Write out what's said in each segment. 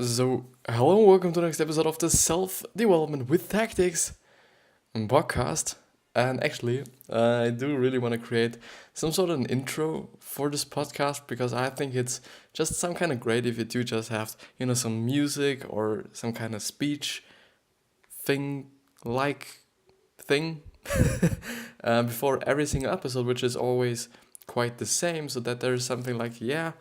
So, hello and welcome to the next episode of the Self Development with Tactics podcast. And actually, I do really want to create some sort of an intro for this podcast because I think it's just some kind of great if you do just have, some music or some kind of speech thing like thing before every single episode, which is always quite the same, so that there's something like, yeah,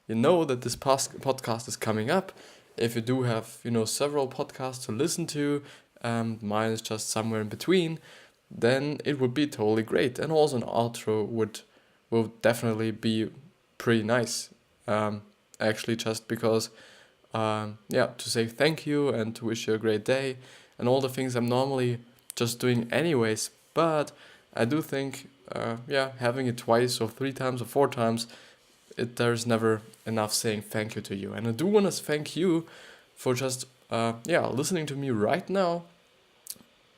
you know that this podcast is coming up. If you do have, several podcasts to listen to, mine is just somewhere in between, then it would be totally great. And also an outro will definitely be pretty nice. Actually, just because, to say thank you and to wish you a great day and all the things I'm normally just doing anyways. But I do think, having it twice or three times or four times, there's never enough saying thank you to you. And I do want to thank you for just, listening to me right now.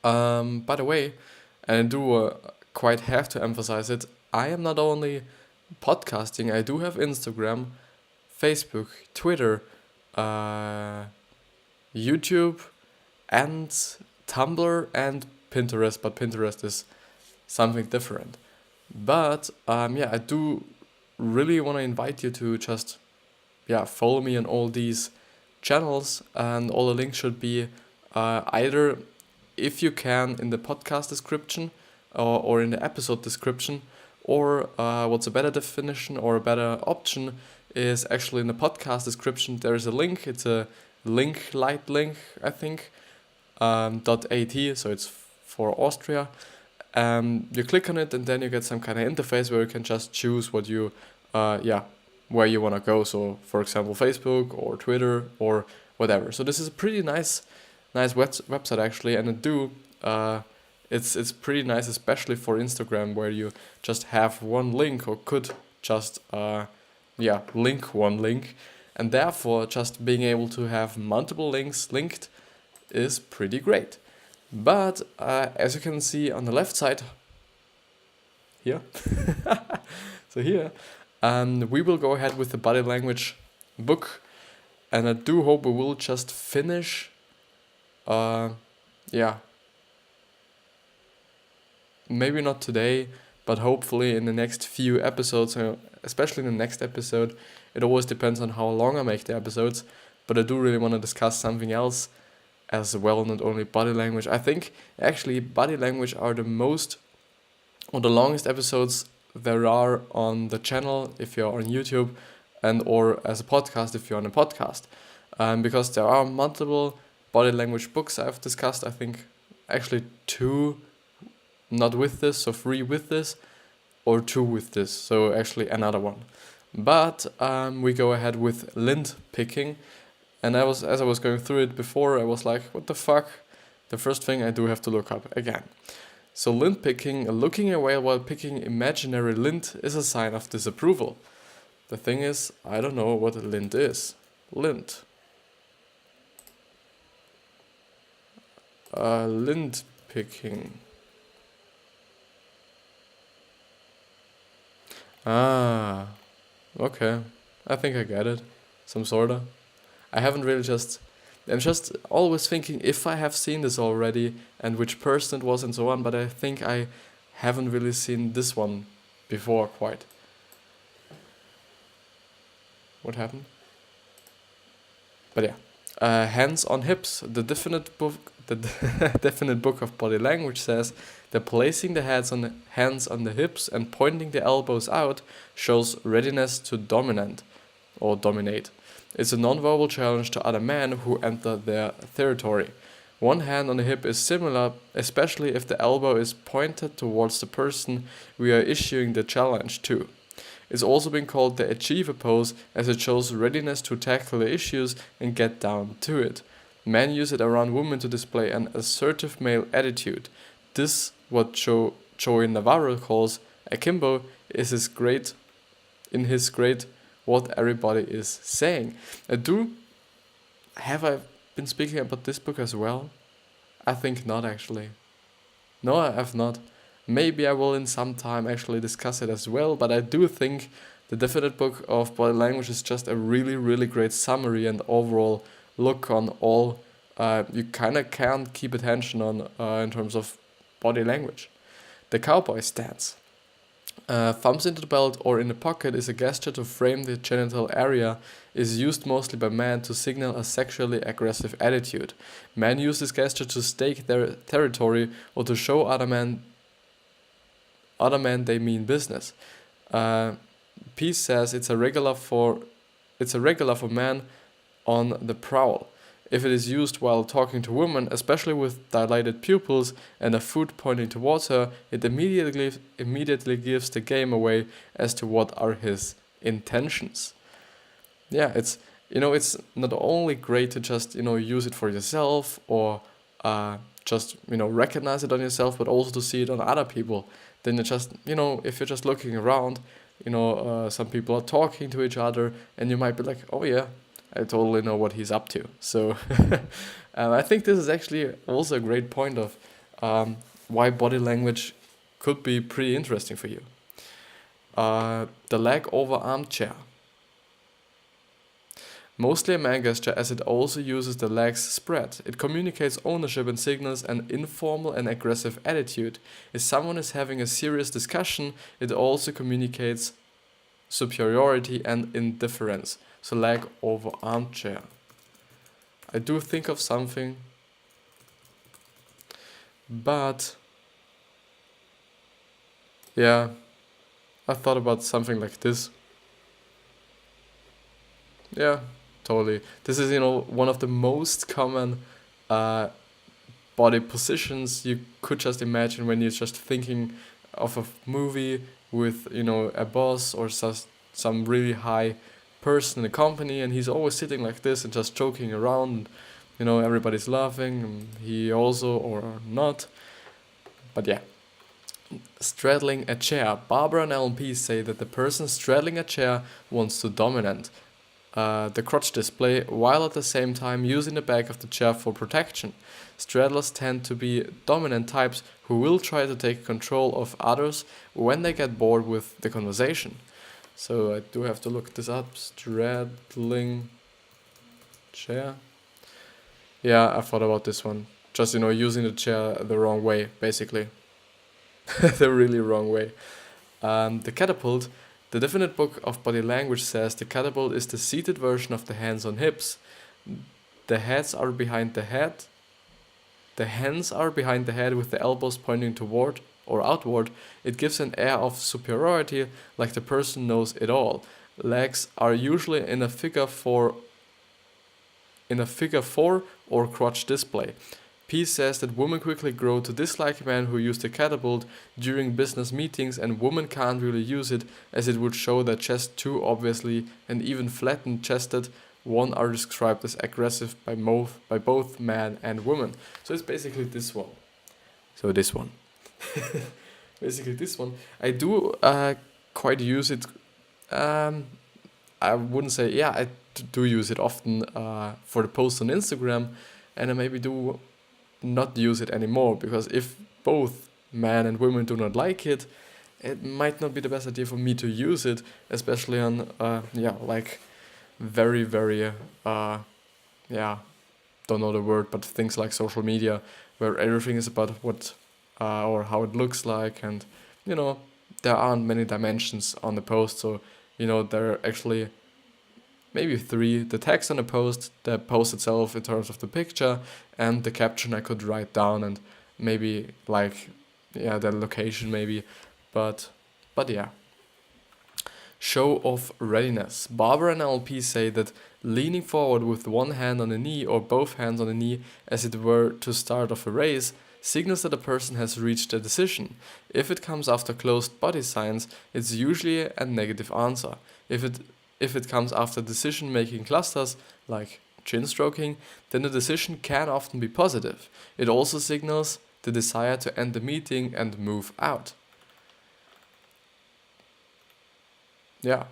By the way, and I do quite have to emphasize it, I am not only podcasting, I do have Instagram, Facebook, Twitter, uh, YouTube, and Tumblr and Pinterest, but Pinterest is something different. But I do really want to invite you to just follow me on all these channels, and all the links should be either, if you can, in the podcast description or in the episode description, or what's a better definition or a better option is actually in the podcast description. There is a link. It's a light link, I think, .at, so it's for Austria. You click on it and then you get some kind of interface where you can just choose what you, where you want to go. So, for example, Facebook or Twitter or whatever. So this is a pretty nice website actually, and it's pretty nice, especially for Instagram, where you just have one link or could just link one link, and therefore just being able to have multiple links linked is pretty great. But as you can see on the left side here, so here, we will go ahead with the body language book, and I do hope we will just finish, maybe not today, but hopefully in the next few episodes, especially in the next episode. It always depends on how long I make the episodes, but I do really want to discuss something else as well, not only body language. I think actually body language are the most or the longest episodes there are on the channel if you're on YouTube, and or as a podcast if you're on a podcast, because there are multiple body language books I've discussed. I think actually 2 not with this, so 3 with this, or 2 with this, so actually another one. But we go ahead with lint picking. And as I was going through it before, I was like, what the fuck? The first thing I do have to look up again. So lint picking, looking away while picking imaginary lint, is a sign of disapproval. The thing is, I don't know what a lint is. Lint. Lint picking. Ah, okay. I think I get it. Some sorta. I haven't really I'm just always thinking if I have seen this already and which person it was and so on, but I think I haven't really seen this one before quite. What happened? But yeah. Hands on hips. The definite book of body language says that placing the hands on the hips and pointing the elbows out shows readiness to dominate. It's a non-verbal challenge to other men who enter their territory. One hand on the hip is similar, especially if the elbow is pointed towards the person we are issuing the challenge to. It's also been called the achiever pose, as it shows readiness to tackle the issues and get down to it. Men use it around women to display an assertive male attitude. This, what Joey Navarro calls akimbo, is his great what everybody is saying. Have I been speaking about this book as well? I think not actually. No, I have not. Maybe I will in some time actually discuss it as well, but I do think the definite book of body language is just a really, really great summary and overall look on all, you kind of can't keep attention on in terms of body language. The cowboy stance. Thumbs into the belt or in the pocket is a gesture to frame the genital area, is used mostly by men to signal a sexually aggressive attitude. Men use this gesture to stake their territory or to show other men they mean business. Peace says it's a regular for men on the prowl. If it is used while talking to women, especially with dilated pupils and a foot pointing towards her, it immediately gives the game away as to what are his intentions. Yeah, it's not only great to just use it for yourself or just recognize it on yourself, but also to see it on other people. Then you just if you're just looking around, some people are talking to each other, and you might be like, oh yeah, I totally know what he's up to. So I think this is actually also a great point of why body language could be pretty interesting for you. The leg over armchair. Mostly a man gesture, as it also uses the legs spread. It communicates ownership and signals an informal and aggressive attitude. If someone is having a serious discussion, it also communicates superiority and indifference. So leg over armchair. I do think of something, but yeah, I thought about something like this. Yeah, totally. This is one of the most common body positions you could just imagine when you're just thinking of a movie with a boss or some really high person in the company, and he's always sitting like this and just joking around. Everybody's laughing, and he also or not. But yeah, straddling a chair. Barbara and LP say that the person straddling a chair wants to dominate the crotch display while at the same time using the back of the chair for protection. Straddlers tend to be dominant types who will try to take control of others when they get bored with the conversation. So I do have to look this up. Straddling chair. Yeah, I thought about this one. Just using the chair the wrong way, basically. The really wrong way. The catapult. The Definite Book of Body Language says the catapult is the seated version of the hands on hips. The heads are behind the head. The hands are behind the head with the elbows pointing toward or outward. It gives an air of superiority, like the person knows it all. Legs are usually in a figure four or crotch display. P says that women quickly grow to dislike men who use the catapult during business meetings, and women can't really use it as it would show their chest too obviously, and even flattened chested one are described as aggressive by both men and women. So it's basically this one. Basically this one. I do quite use it. I wouldn't say, yeah, I do use it often for the posts on Instagram, and I maybe do not use it anymore, because if both men and women do not like it, it might not be the best idea for me to use it, especially on very very don't know the word, but things like social media, where everything is about what or how it looks like, and there aren't many dimensions on the post. So there are actually maybe 3: the text on the post itself in terms of the picture, and the caption I could write down, and maybe the location maybe, but yeah. Show of readiness. Barbara and LP say that leaning forward with one hand on the knee or both hands on the knee, as it were to start off a race, signals that a person has reached a decision. If it comes after closed body signs, it's usually a negative answer. If it comes after decision-making clusters, like chin stroking, then the decision can often be positive. It also signals the desire to end the meeting and move out. Yeah.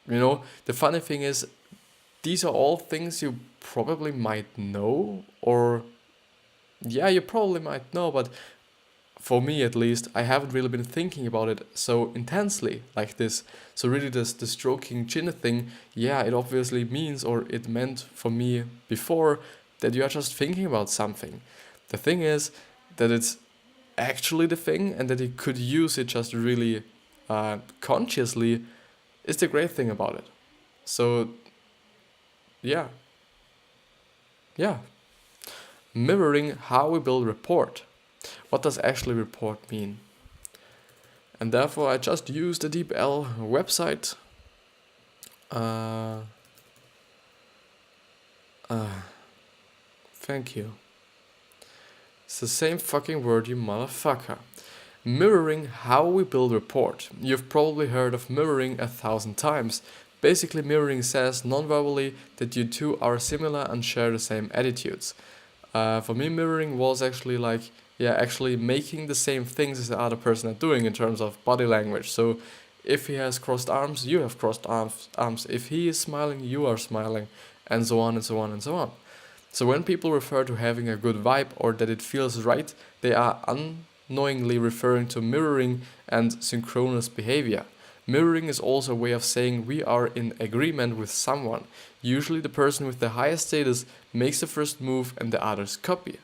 The funny thing is, these are all things you probably might know, or yeah, you probably might know, but for me at least, I haven't really been thinking about it so intensely like this. So really the stroking chin thing, yeah, it obviously means, or it meant for me before, that you are just thinking about something. The thing is that it's actually the thing, and that you could use it just really consciously, is the great thing about it. So yeah, yeah. Mirroring how we build rapport. What does actually rapport mean? And therefore I just use the DeepL website. Thank you. It's the same fucking word, you motherfucker. Mirroring how we build rapport. You've probably heard of mirroring 1,000 times. Basically, mirroring says non-verbally that you two are similar and share the same attitudes. For me, mirroring was actually like, actually making the same things as the other person are doing in terms of body language. So if he has crossed arms, you have crossed arms. If he is smiling, you are smiling, and so on and so on and so on. So when people refer to having a good vibe or that it feels right, they are unknowingly referring to mirroring and synchronous behavior. Mirroring is also a way of saying we are in agreement with someone. Usually the person with the highest status makes the first move and the others copy.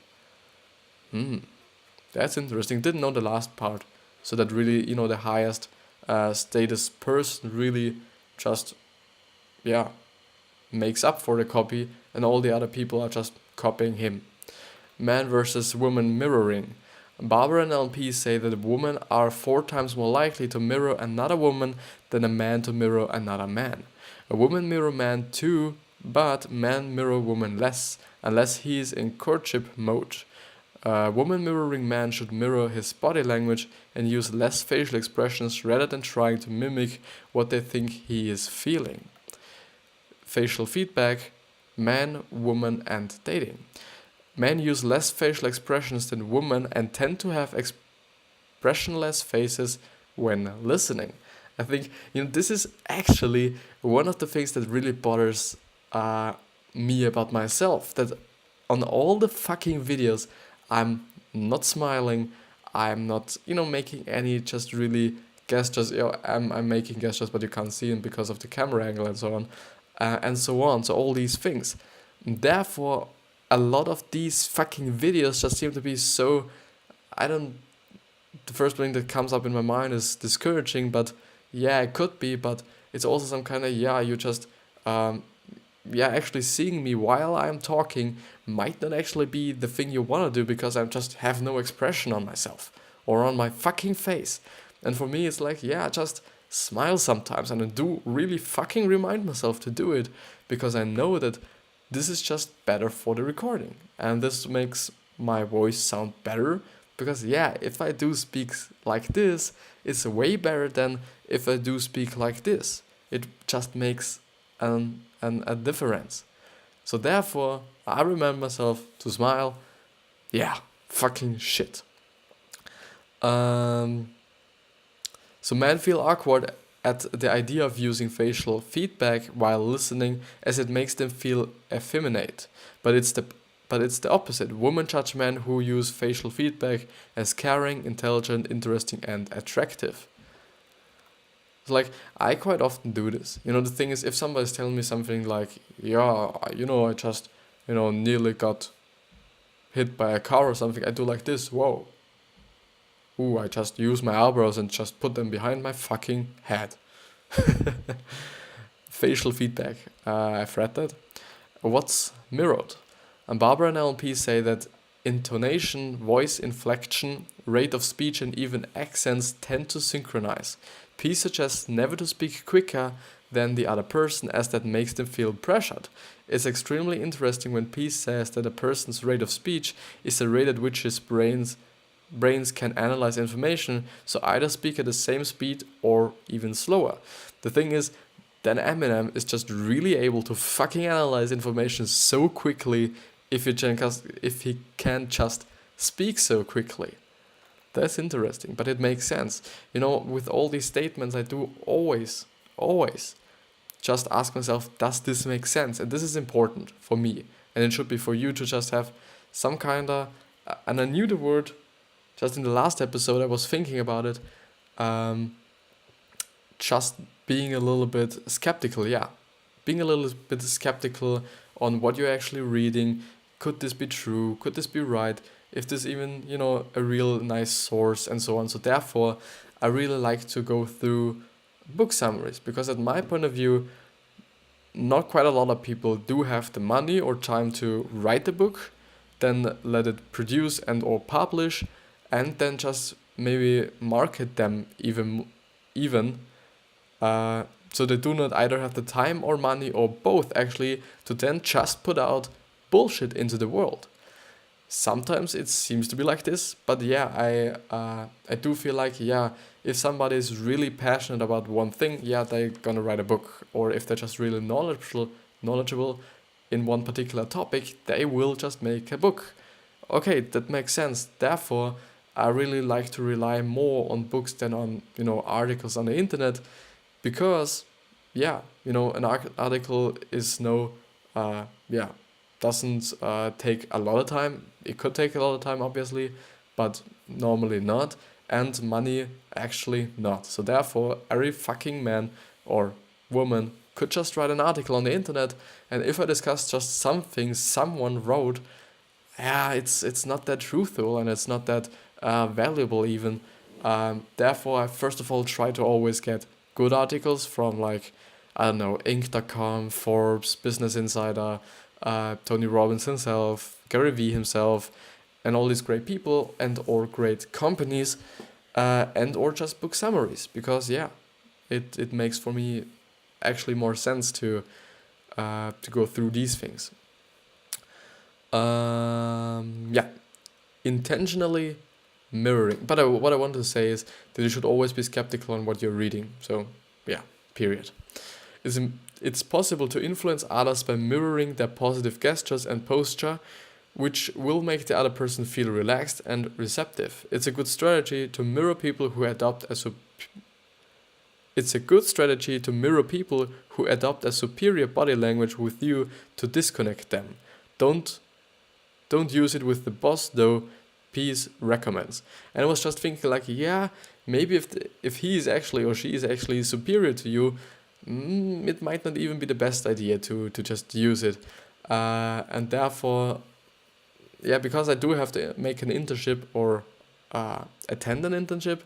That's interesting. Didn't know the last part. So that really, the highest status person really just, makes up for the copy, and all the other people are just copying him. Man versus woman mirroring. Barbara and LP say that women are 4 times more likely to mirror another woman than a man to mirror another man. A woman mirror man too, but men mirror woman less, unless he is in courtship mode. A woman mirroring man should mirror his body language and use less facial expressions rather than trying to mimic what they think he is feeling. Facial feedback, man, woman, and dating. Men use less facial expressions than women and tend to have expressionless faces when listening. I think, this is actually one of the things that really bothers me about myself. That on all the fucking videos, I'm not smiling, I'm not, making any just really gestures. I'm making gestures, but you can't see them because of the camera angle and so on. And so on. So all these things. Therefore, a lot of these fucking videos just seem to be so, the first thing that comes up in my mind is discouraging, but yeah, it could be, but it's also some kind of, you just, actually seeing me while I'm talking might not actually be the thing you want to do, because I just have no expression on myself or on my fucking face. And for me, it's like, just smile sometimes, and I do really fucking remind myself to do it, because I know that this is just better for the recording, and this makes my voice sound better, because if I do speak like this, it's way better than if I do speak like this. It just makes a difference. So therefore, I remind myself to smile. Fucking shit. So men feel awkward at the idea of using facial feedback while listening, as it makes them feel effeminate. But it's the opposite. Women judge men who use facial feedback as caring, intelligent, interesting, and attractive. It's like, I quite often do this. The thing is, if somebody's telling me something like, I just, nearly got hit by a car or something, I do like this, whoa. Ooh, I just use my eyebrows and just put them behind my fucking head. Facial feedback. I've read that. What's mirrored? And Barbara and LP say that intonation, voice inflection, rate of speech, and even accents tend to synchronize. P suggests never to speak quicker than the other person, as that makes them feel pressured. It's extremely interesting when P says that a person's rate of speech is the rate at which his brains can analyze information, so either speak at the same speed or even slower. The thing is, then Eminem is just really able to fucking analyze information so quickly if he can just speak so quickly. That's interesting, but it makes sense. With all these statements, I do always just ask myself, does this make sense? And this is important for me, and it should be for you to just have some kind of, and I knew the word just in the last episode, I was thinking about it. Um, just being a little bit skeptical, yeah. Being a little bit skeptical on what you're actually reading. Could this be true? Could this be right? If this even, a real nice source and so on. So therefore, I really like to go through book summaries because at my point of view, not quite a lot of people do have the money or time to write the book, then let it produce and or publish, and then just maybe market them even so they do not either have the time or money or both actually to then just put out bullshit into the world. Sometimes it seems to be like this, but yeah, I do feel like, yeah, if somebody is really passionate about one thing, yeah, they're gonna write a book, or if they're just really knowledgeable in one particular topic, they will just make a book. Okay, that makes sense. Therefore, I really like to rely more on books than on articles on the internet, because yeah, an article is doesn't take a lot of time. It could take a lot of time, obviously, but normally not, and money actually not. So therefore, every fucking man or woman could just write an article on the internet, and if I discuss just something someone wrote, yeah, it's not that truthful and it's not that valuable even. Therefore, I first of all try to always get good articles from, like, I don't know, Inc.com, Forbes, Business Insider, Tony Robbins himself, Gary Vee himself, and all these great people and or great companies, and or just book summaries, because yeah, it makes for me actually more sense to go through these things. Yeah, intentionally mirroring. But what I want to say is that you should always be skeptical on what you're reading. So yeah, period. It's possible to influence others by mirroring their positive gestures and posture, which will make the other person feel relaxed and receptive. It's a good strategy to mirror people who adopt a superior body language with you to disconnect them. Don't use it with the boss though. Peace recommends. And I was just thinking, like, yeah, maybe if he is actually or she is actually superior to you, it might not even be the best idea to just use it. And therefore, yeah, because I do have to make an internship or attend an internship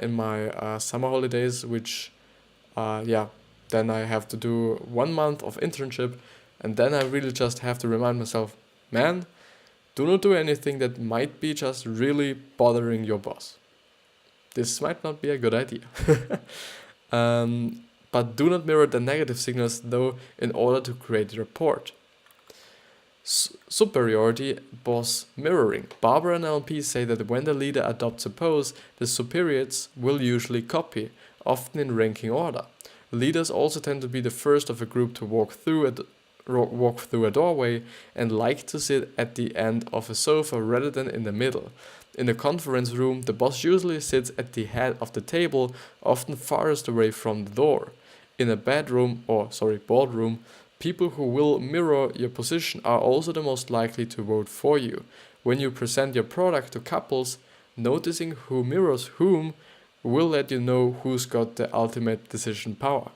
in my summer holidays, which, then I have to do 1 month of internship, and then I really just have to remind myself, man, do not do anything that might be just really bothering your boss. This might not be a good idea. But do not mirror the negative signals, though, in order to create rapport. Superiority boss mirroring. Barbara and LP say that when the leader adopts a pose, the superiors will usually copy, often in ranking order. Leaders also tend to be the first of a group to walk through a doorway and like to sit at the end of a sofa rather than in the middle. In a conference room, the boss usually sits at the head of the table, often farthest away from the door. In a boardroom, people who will mirror your position are also the most likely to vote for you. When you present your product to couples, noticing who mirrors whom will let you know who's got the ultimate decision power.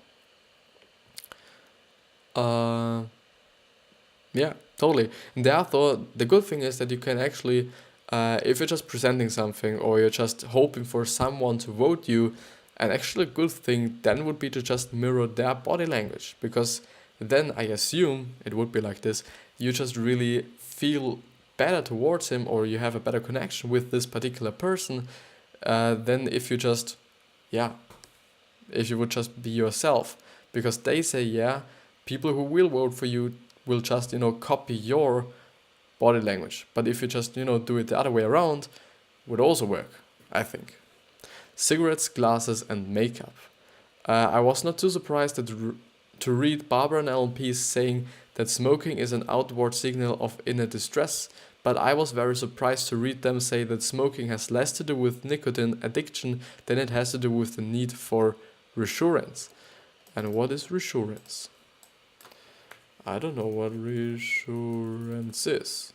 Yeah, totally. And therefore, the good thing is that you can actually, if you're just presenting something or you're just hoping for someone to vote you, an actually good thing then would be to just mirror their body language, because then I assume it would be like this. You just really feel better towards him, or you have a better connection with this particular person than if you just, if you would just be yourself. Because they say, yeah, people who will vote for you will just, copy your body language. But if you just, do it the other way around, would also work, I think. Cigarettes, glasses, and makeup. I was not too surprised to read Barbara and LP saying that smoking is an outward signal of inner distress, but I was very surprised to read them say that smoking has less to do with nicotine addiction than it has to do with the need for reassurance. And what is reassurance? I don't know what reassurance is.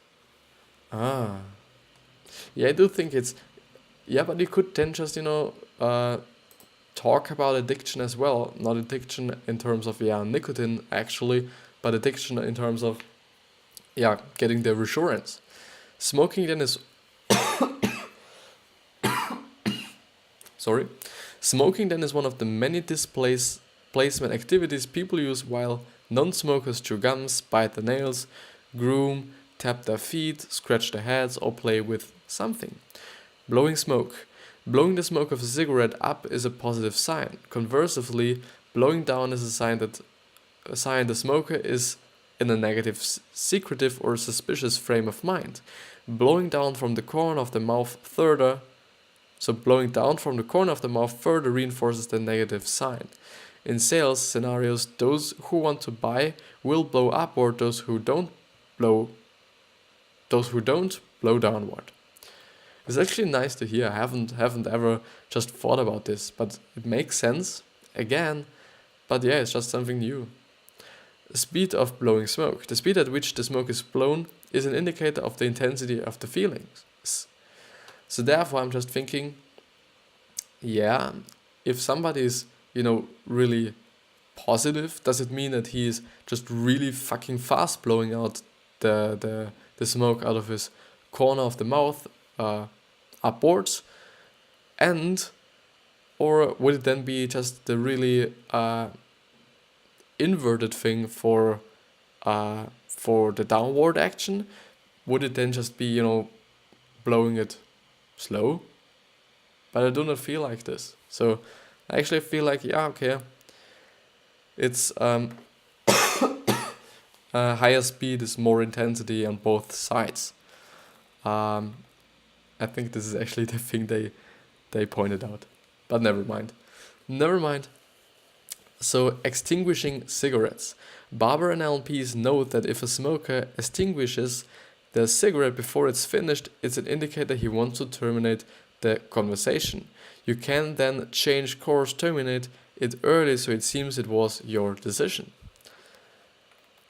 Yeah, I do think it's, yeah, but you could then just, talk about addiction as well. Not addiction in terms of, yeah, nicotine actually, but addiction in terms of, yeah, getting the reassurance. Smoking then is, sorry, smoking then is one of the many displacement activities people use while non-smokers chew gums, bite their nails, groom, tap their feet, scratch their heads, or play with something. Blowing smoke. Blowing the smoke of a cigarette up is a positive sign. Conversely, blowing down is a sign the smoker is in a negative, secretive, or suspicious frame of mind. Blowing down from the corner of the mouth further blowing down from the corner of the mouth further reinforces the negative sign. In sales scenarios, those who want to buy will blow upward, blow those who don't blow downward. It's actually nice to hear. I haven't ever just thought about this, but it makes sense again. But yeah, it's just something new. Speed of blowing smoke. The speed at which the smoke is blown is an indicator of the intensity of the feelings. So therefore, I'm just thinking, yeah, if somebody is, really positive, does it mean that he is just really fucking fast blowing out the smoke out of his corner of the mouth upwards? Or would it then be just the really inverted thing for the downward action? Would it then just be, blowing it slow? But I do not feel like this. So I actually feel like, yeah, okay, it's higher speed is more intensity on both sides. I think this is actually the thing they pointed out. But never mind. So extinguishing cigarettes. Barber and LPs note that if a smoker extinguishes the cigarette before it's finished, it's an indicator he wants to terminate the conversation. You can then change course, terminate it early, so it seems it was your decision.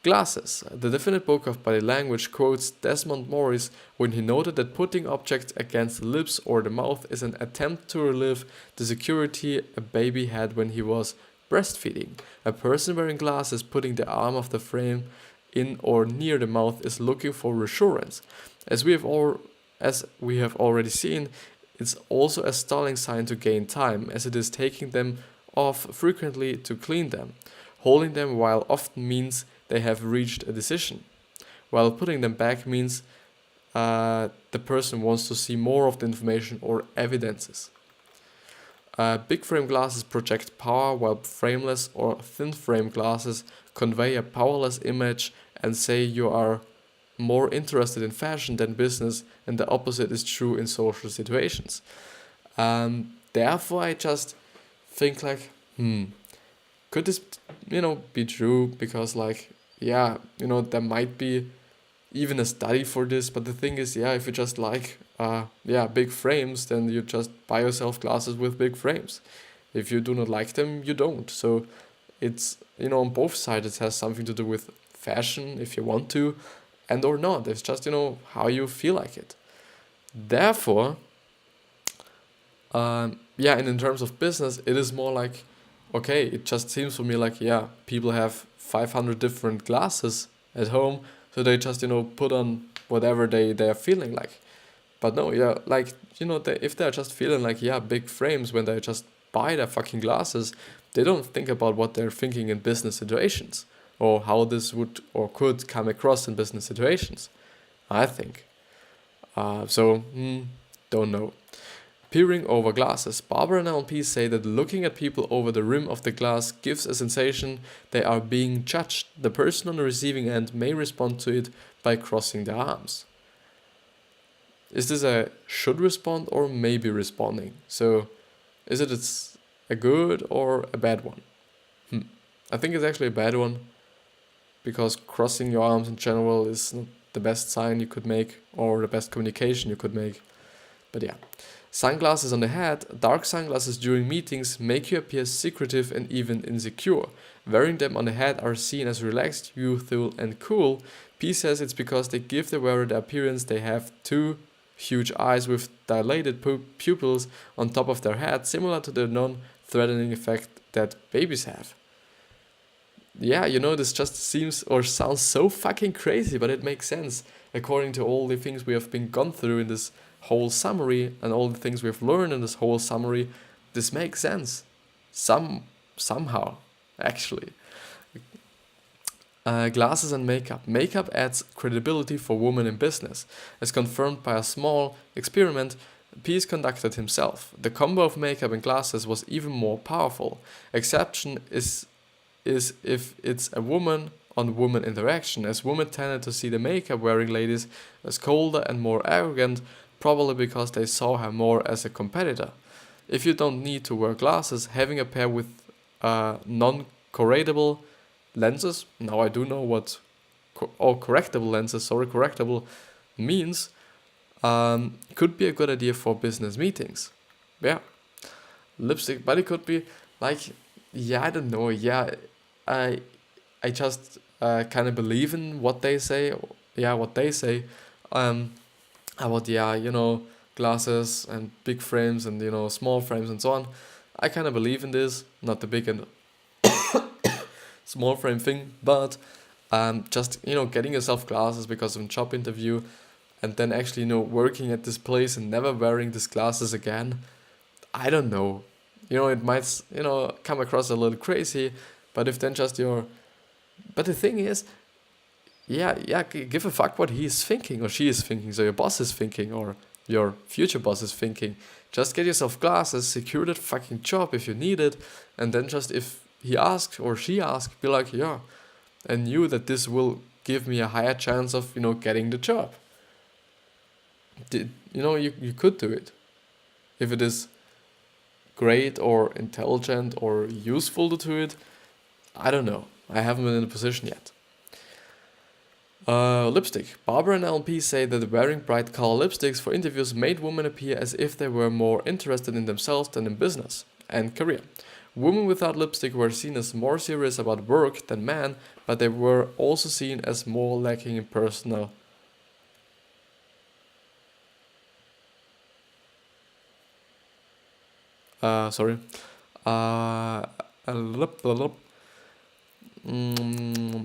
Glasses. The Definite Book of Body Language quotes Desmond Morris when he noted that putting objects against the lips or the mouth is an attempt to relive the security a baby had when he was breastfeeding. A person wearing glasses putting the arm of the frame in or near the mouth is looking for reassurance. As we have already seen, it's also a stalling sign to gain time, as it is taking them off frequently to clean them. Holding them while often means they have reached a decision, while putting them back means the person wants to see more of the information or evidences. Big frame glasses project power, while frameless or thin frame glasses convey a powerless image and say you are more interested in fashion than business, and the opposite is true in social situations. Therefore, I just think like, could this, be true? Because there might be even a study for this, but the thing is, if you just like, big frames, then you just buy yourself glasses with big frames. If you do not like them, you don't. So it's, on both sides, it has something to do with fashion, if you want to, and or not. It's just, how you feel like it. Therefore, and in terms of business, it is more like, okay, it just seems for me like, people have 500 different glasses at home, so they just, put on whatever they are feeling like. But no, if they're just feeling like, big frames when they just buy their fucking glasses, they don't think about what they're thinking in business situations, or how this would or could come across in business situations, I think. Don't know. Peering over glasses. Barber and LP say that looking at people over the rim of the glass gives a sensation they are being judged. The person on the receiving end may respond to it by crossing their arms. Is this a should respond or maybe responding? So, is it a good or a bad one? I think it's actually a bad one, because crossing your arms in general is not the best sign you could make or the best communication you could make. But yeah. Sunglasses on the head. Dark sunglasses during meetings make you appear secretive and even insecure. Wearing them on the head are seen as relaxed, youthful, and cool. P says it's because they give the wearer the appearance they have to huge eyes with dilated pupils on top of their head, similar to the non-threatening effect that babies have. Yeah, this just seems or sounds so fucking crazy, but it makes sense according to all the things we have been gone through in this whole summary and all the things we have learned in this whole summary. This makes sense. Somehow, actually. Glasses and makeup. Makeup adds credibility for women in business, as confirmed by a small experiment Pease conducted himself. The combo of makeup and glasses was even more powerful. Exception is if it's a woman-on-woman interaction, as women tended to see the makeup-wearing ladies as colder and more arrogant, probably because they saw her more as a competitor. If you don't need to wear glasses, having a pair with non-correctable lenses, now I do know what correctable lenses, correctable means, could be a good idea for business meetings. Yeah. Lipstick, but it could be like, yeah, I don't know, yeah, I just kind of believe in what they say, about, glasses and big frames and, small frames and so on. I kind of believe in this, not the big and small frame thing, but just, getting yourself glasses because of a job interview and then actually, working at this place and never wearing these glasses again. I don't know. It might, come across a little crazy, but if then just but the thing is, yeah, give a fuck what he is thinking or she is thinking. So your boss is thinking or your future boss is thinking. Just get yourself glasses, secure that fucking job if you need it, and then just if he asks or she asks, be like, yeah, I knew that this will give me a higher chance of, getting the job. You could do it. If it is great or intelligent or useful to do it, I don't know. I haven't been in a position yet. Lipstick. Barbara and LP say that wearing bright color lipsticks for interviews made women appear as if they were more interested in themselves than in business and career. Women without lipstick were seen as more serious about work than men, but they were also seen as more lacking in personal. Sorry.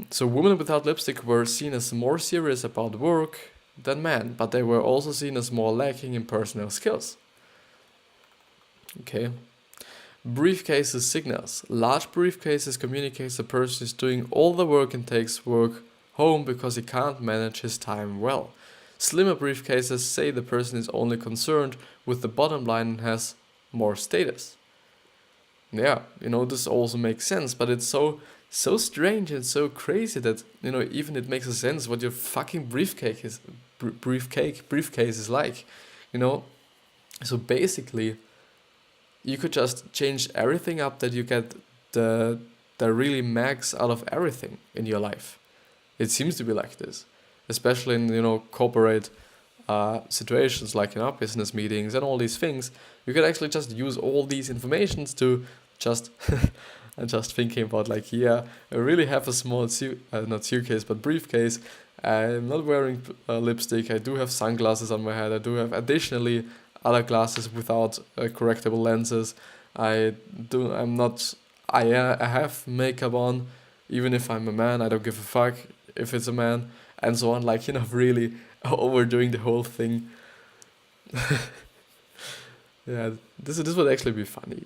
So women without lipstick were seen as more serious about work than men, but they were also seen as more lacking in personal skills. Okay. Briefcases signals. Large briefcases communicates the person is doing all the work and takes work home because he can't manage his time well. Slimmer briefcases say the person is only concerned with the bottom line and has more status. Yeah, this also makes sense, but it's so strange and so crazy that even it makes a sense what your fucking briefcase is like. So basically you could just change everything up that you get the really max out of everything in your life. It seems to be like this, especially in corporate situations like business meetings and all these things. You could actually just use all these informations to just I'm just thinking about I really have a small not suitcase but briefcase. I'm not wearing lipstick. I do have sunglasses on my head. I do have additionally other glasses without correctable lenses. I have makeup on, even if I'm a man. I don't give a fuck if it's a man, and so on. Really overdoing the whole thing. Yeah, this would actually be funny.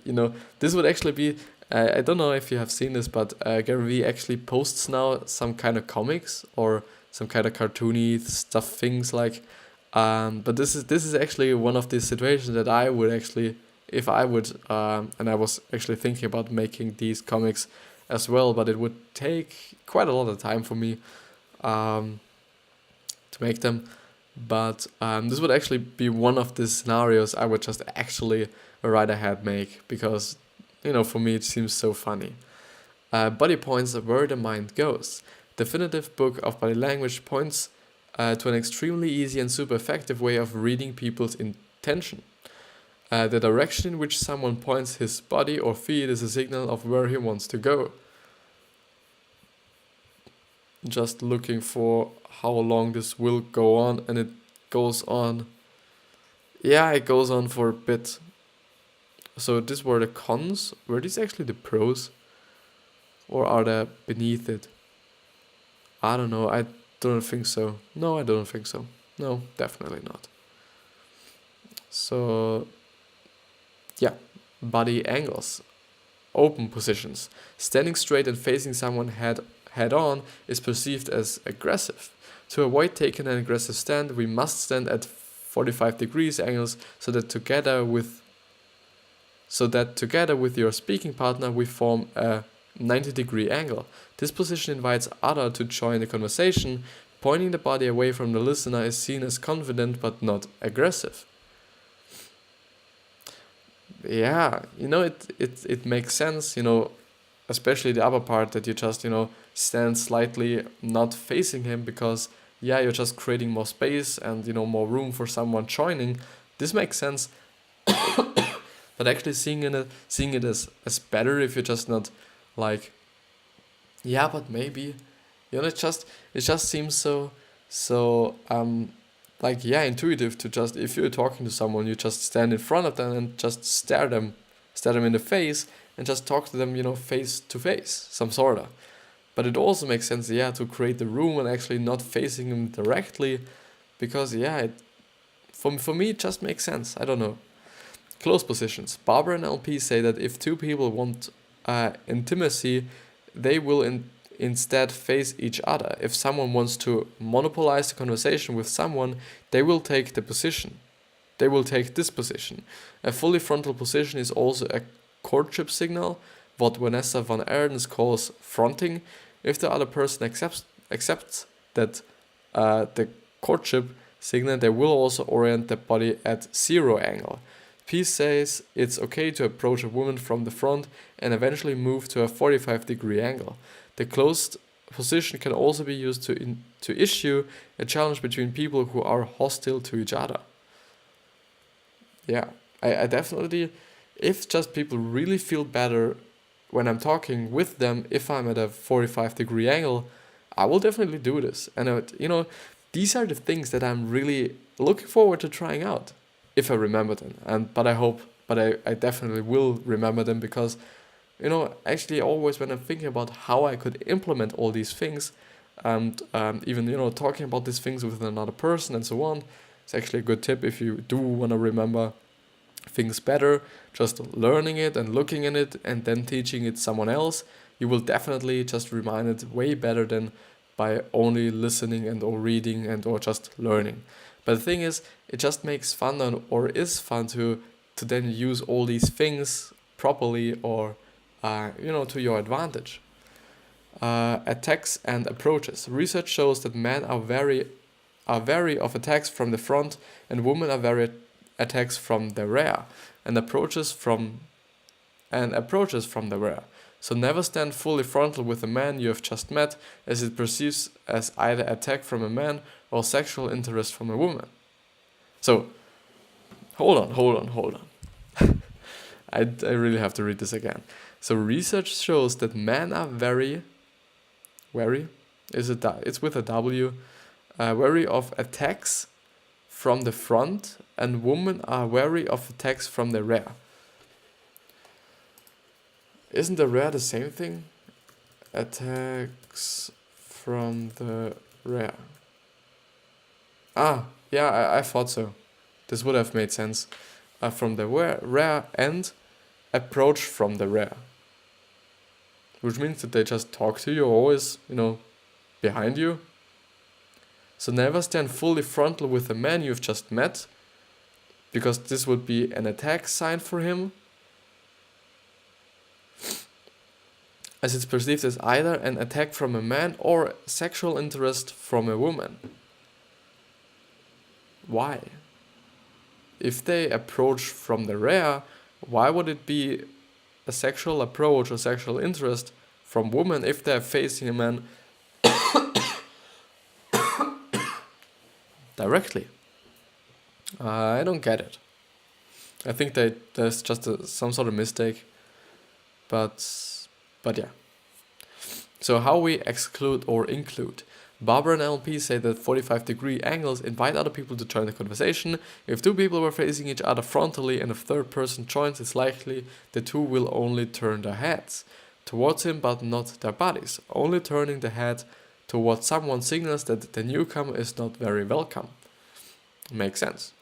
This would actually be. I don't know if you have seen this, but Gary Vee actually posts now some kind of comics or some kind of cartoony stuff, things like. But this is actually one of these situations that I would actually, if I would, and I was actually thinking about making these comics as well, but it would take quite a lot of time for me to make them. But this would actually be one of the scenarios I would just actually right ahead make because, for me it seems so funny. Body points where the mind goes. Definitive book of body language points to an extremely easy and super effective way of reading people's intention. The direction in which someone points his body or feet is a signal of where he wants to go. Just looking for how long this will go on, and it goes on Yeah, it goes on for a bit. So these were the cons. Were these actually the pros? Or are they beneath it? I don't know. I don't think so. No, I don't think so. No, definitely not. So, yeah. Body angles. Open positions. Standing straight and facing someone head on is perceived as aggressive. To avoid taking an aggressive stand, we must stand at 45 degrees angles so that together with your speaking partner we form a 90-degree angle. This position invites other to join the conversation. Pointing the body away from the listener is seen as confident but not aggressive. Yeah, it makes sense, especially the upper part that you just, stand slightly not facing him because, yeah, you're just creating more space and, more room for someone joining. This makes sense. But actually seeing it as better if you're just not like, yeah, but maybe, it just seems so like, yeah, intuitive to just, if you're talking to someone, you just stand in front of them and just stare them in the face and just talk to them, face to face, some sorta. But it also makes sense, yeah, to create the room and actually not facing them directly, because yeah, for me it just makes sense. I don't know. Close positions. Barbara and LP say that if two people want intimacy, they will instead face each other. If someone wants to monopolize the conversation with someone, they will take the position. They will take this position. A fully frontal position is also a courtship signal, what Vanessa van Erdens calls fronting. If the other person accepts that the courtship signal, they will also orient the body at 0 angle. Peace says it's okay to approach a woman from the front and eventually move to a 45-degree angle. The closed position can also be used to issue a challenge between people who are hostile to each other. Yeah, I definitely, if just people really feel better when I'm talking with them, if I'm at a 45-degree angle, I will definitely do this. And, these are the things that I'm really looking forward to trying out, if I remember them. But I definitely will remember them because, actually always when I'm thinking about how I could implement all these things and even, talking about these things with another person and so on, it's actually a good tip if you do want to remember things better, just learning it and looking at it and then teaching it someone else. You will definitely just remind it way better than by only listening and or reading and or just learning. But the thing is, it just makes fun or is fun to then use all these things properly or to your advantage. Attacks and approaches. Research shows that men are very of attacks from the front and women are very attacks from the rear and approaches from the rear. So never stand fully frontal with a man you have just met, as it perceives as either attack from a man or sexual interest from a woman. So, hold on. I really have to read this again. So research shows that men are it's with a W, wary of attacks from the front, and women are wary of attacks from the rear. Isn't the rear the same thing? Attacks from the rear. Yeah, I thought so. This would have made sense. From the rear and approach from the rear. Which means that they just talk to you always, behind you. So never stand fully frontal with a man you've just met, because this would be an attack sign for him, as it's perceived as either an attack from a man or sexual interest from a woman. Why? If they approach from the rear, why would it be a sexual approach or sexual interest from women if they're facing a man directly? I don't get it. I think that there's just some sort of mistake. But yeah. So how we exclude or include. Barbara and LP say that 45-degree angles invite other people to join the conversation. If two people were facing each other frontally and a third person joins, it's likely the two will only turn their heads towards him but not their bodies. Only turning the head towards someone signals that the newcomer is not very welcome. Makes sense.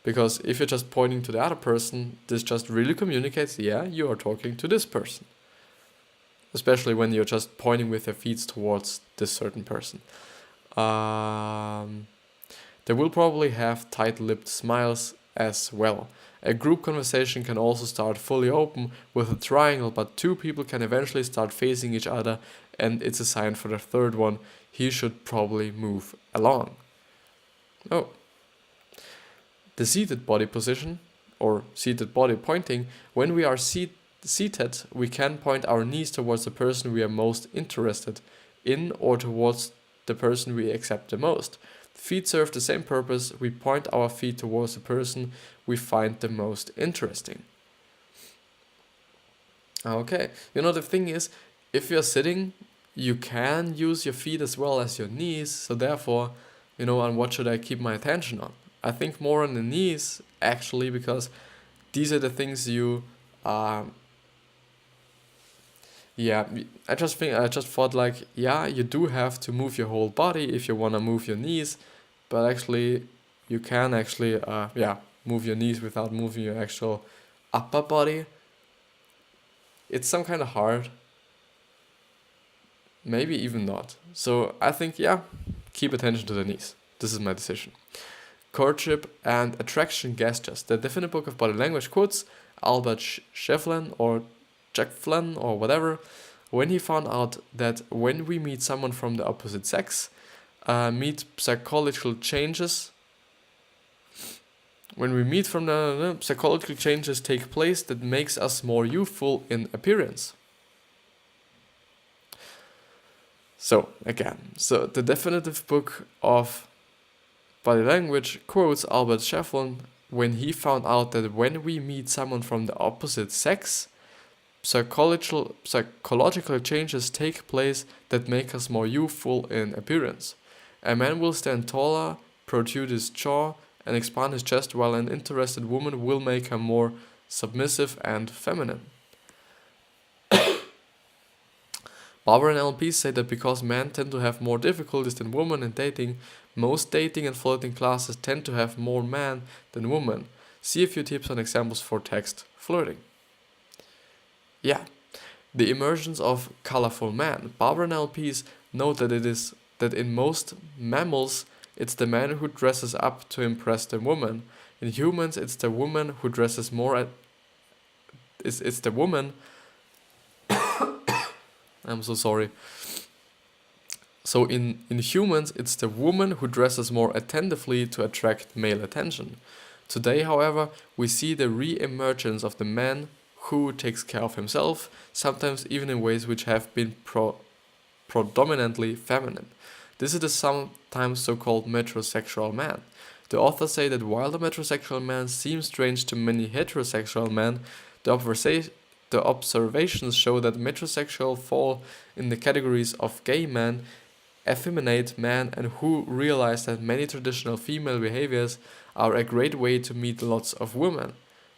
Because if you're just pointing to the other person, this just really communicates, yeah, you are talking to this person. Especially when you're just pointing with your feet towards this certain person. They will probably have tight-lipped smiles as well. A group conversation can also start fully open with a triangle, but two people can eventually start facing each other, and it's a sign for the third one. He should probably move along. Oh. The seated body position, or seated body pointing, when we are seated, we can point our knees towards the person we are most interested in or towards the person we accept the most. Feet serve the same purpose. We point our feet towards the person we find the most interesting. Okay, the thing is, if you're sitting, you can use your feet as well as your knees, so therefore, on what should I keep my attention on? I think more on the knees, actually, because these are the things you I just thought you do have to move your whole body if you want to move your knees, but actually you can move your knees without moving your actual upper body. It's some kind of hard, maybe even not. So I think, keep attention to the knees. This is my decision. Courtship and attraction gestures. The Definite Book of Body Language quotes Albert Shefflin or Jack Flynn or whatever, when he found out that when we meet someone from the opposite sex, psychological changes take place that makes us more youthful in appearance. So the Definitive Book of Body Language quotes Albert Shefflin when he found out that when we meet someone from the opposite sex, psychological changes take place that make us more youthful in appearance. A man will stand taller, protrude his jaw, and expand his chest, while an interested woman will make her more submissive and feminine. Barbara and LP say that because men tend to have more difficulties than women in dating, most dating and flirting classes tend to have more men than women. See a few tips and examples for text flirting. The emergence of colorful men. Barbara and LPs note that in most mammals, it's the man who dresses up to impress the woman. In humans, it's the woman who dresses more. It's the woman. I'm so sorry. So in humans, it's the woman who dresses more attentively to attract male attention. Today, however, we see the re-emergence of the man who takes care of himself, sometimes even in ways which have been predominantly feminine. This is the sometimes so-called metrosexual man. The authors say that while the metrosexual man seems strange to many heterosexual men, the observations show that metrosexual fall in the categories of gay men, effeminate men, and who realize that many traditional female behaviors are a great way to meet lots of women.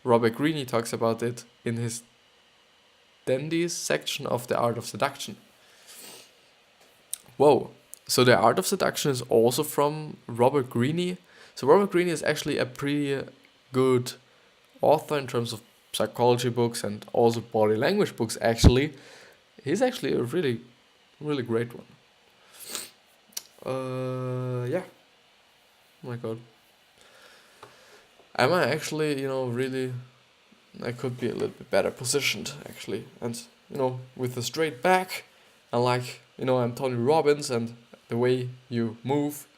Robert Greene talks about it in his Dandies section of The Art of Seduction. Whoa, so The Art of Seduction is also from Robert Greene? So Robert Greene is actually a pretty good author in terms of psychology books and also body language books, actually. He's actually a really, really great one. Oh my god. Am I actually, really, I could be a little bit better positioned, actually. And, with a straight back, and I'm Tony Robbins, and the way you move,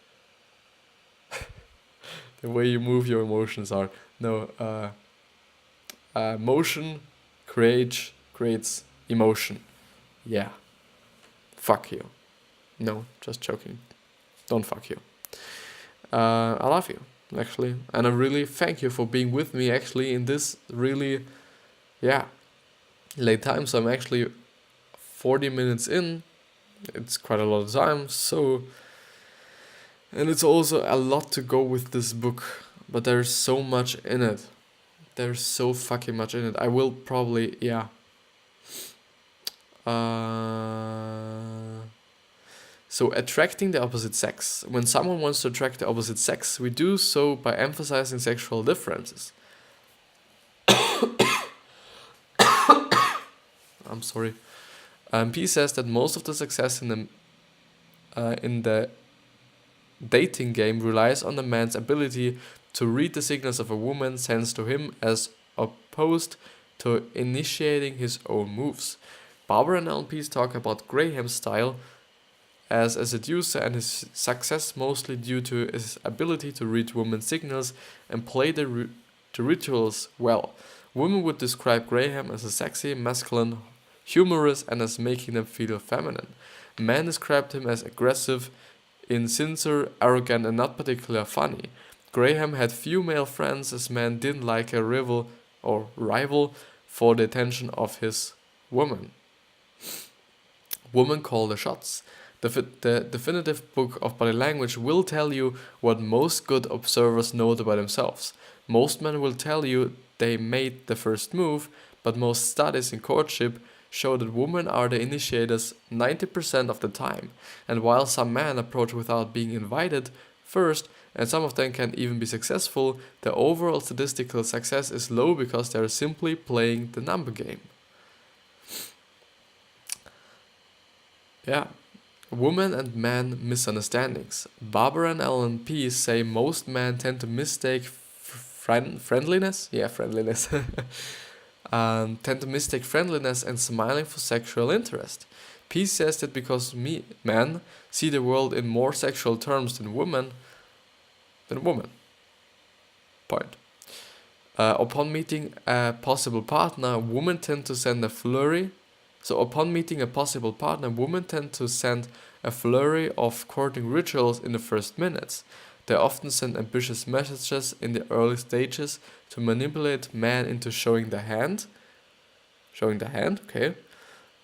your emotions are, motion creates emotion. Yeah. Fuck you. No, just joking. Don't fuck you. I love you, actually. And I really thank you for being with me, actually, in this really, late time. So I'm actually 40 minutes in it's quite a lot of time. So, and it's also a lot to go with this book, but there's so much in it. There's so fucking much in it. I will probably, yeah. So attracting the opposite sex. When someone wants to attract the opposite sex, we do so by emphasizing sexual differences. I'm sorry. P says that most of the success in the dating game relies on the man's ability to read the signals of a woman sends to him as opposed to initiating his own moves. Barbara and LPs talk about Graham's style as a seducer and his success mostly due to his ability to read women's signals and play the rituals well. Women would describe Graham as a sexy, masculine, humorous, and as making them feel feminine. Men described him as aggressive, insincere, arrogant, and not particularly funny. Graham had few male friends as men didn't like a rival for the attention of his woman. Women call the shots. The definitive book of body language will tell you what most good observers know about themselves. Most men will tell you they made the first move, but most studies in courtship show that women are the initiators 90% of the time. And while some men approach without being invited first, and some of them can even be successful, the overall statistical success is low because they are simply playing the number game. Yeah. Women and men misunderstandings. Barbara and Ellen P say most men tend to mistake friendliness. Yeah, friendliness. Tend to mistake friendliness and smiling for sexual interest. P says that because men see the world in more sexual terms than women. Point. Upon meeting a possible partner, women tend to send a flurry. So upon meeting a possible partner, women tend to send a flurry of courting rituals in the first minutes. They often send ambitious messages in the early stages to manipulate men into showing the hand. Okay.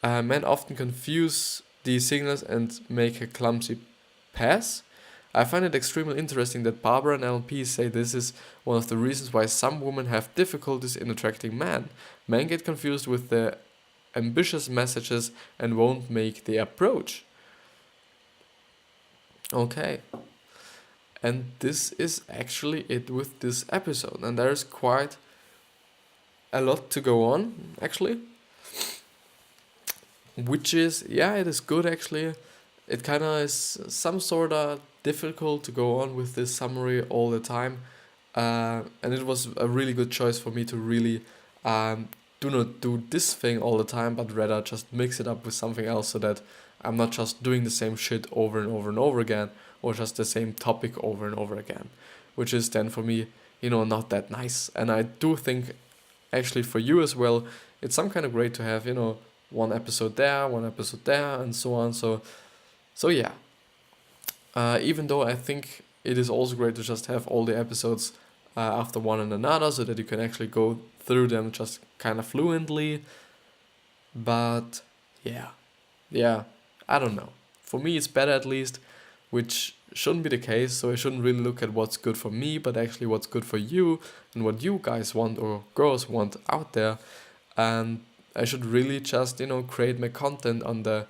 Men often confuse these signals and make a clumsy pass. I find it extremely interesting that Barbara and LP say this is one of the reasons why some women have difficulties in attracting men. Men get confused with the ambitious messages and won't make the approach. Okay. And this is actually it with this episode. And there's quite a lot to go on, actually. Which is, yeah, it is good actually. It kind of is some sort of difficult to go on with this summary all the time. And it was a really good choice for me to really do not do this thing all the time, but rather just mix it up with something else so that I'm not just doing the same shit over and over and over again, or just the same topic over and over again, which is then for me, not that nice. And I do think actually for you as well, it's some kind of great to have, one episode there, and so on. So yeah. Even though I think it is also great to just have all the episodes after one and another so that you can actually go through them just kind of fluently. But yeah, I don't know. For me, it's better at least, which shouldn't be the case. So I shouldn't really look at what's good for me, but actually what's good for you and what you guys want or girls want out there. And I should really just, create my content on the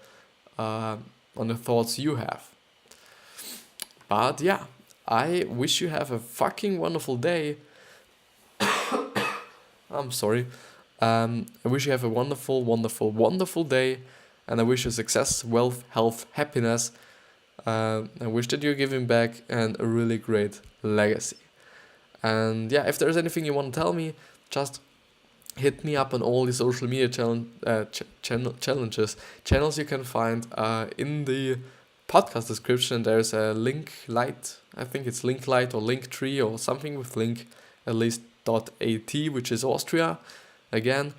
thoughts you have. But yeah, I wish you have a fucking wonderful day. I'm sorry. I wish you have a wonderful, wonderful, wonderful day. And I wish you success, wealth, health, happiness. I wish that you're giving back and a really great legacy. And yeah, if there's anything you want to tell me, just hit me up on all the social media channels you can find in the podcast description. There's a link light. I think it's link light or link tree or something with link at least .at, which is Austria. Again,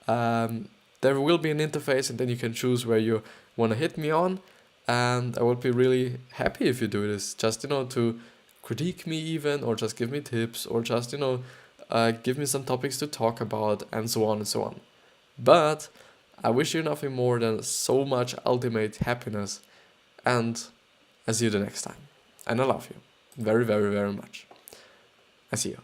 there will be an interface, and then you can choose where you want to hit me on. And I would be really happy if you do this. Just to critique me even, or just give me tips, or just give me some topics to talk about, and so on and so on. But I wish you nothing more than so much ultimate happiness, and I see you the next time. And I love you very, very, very much. I see you.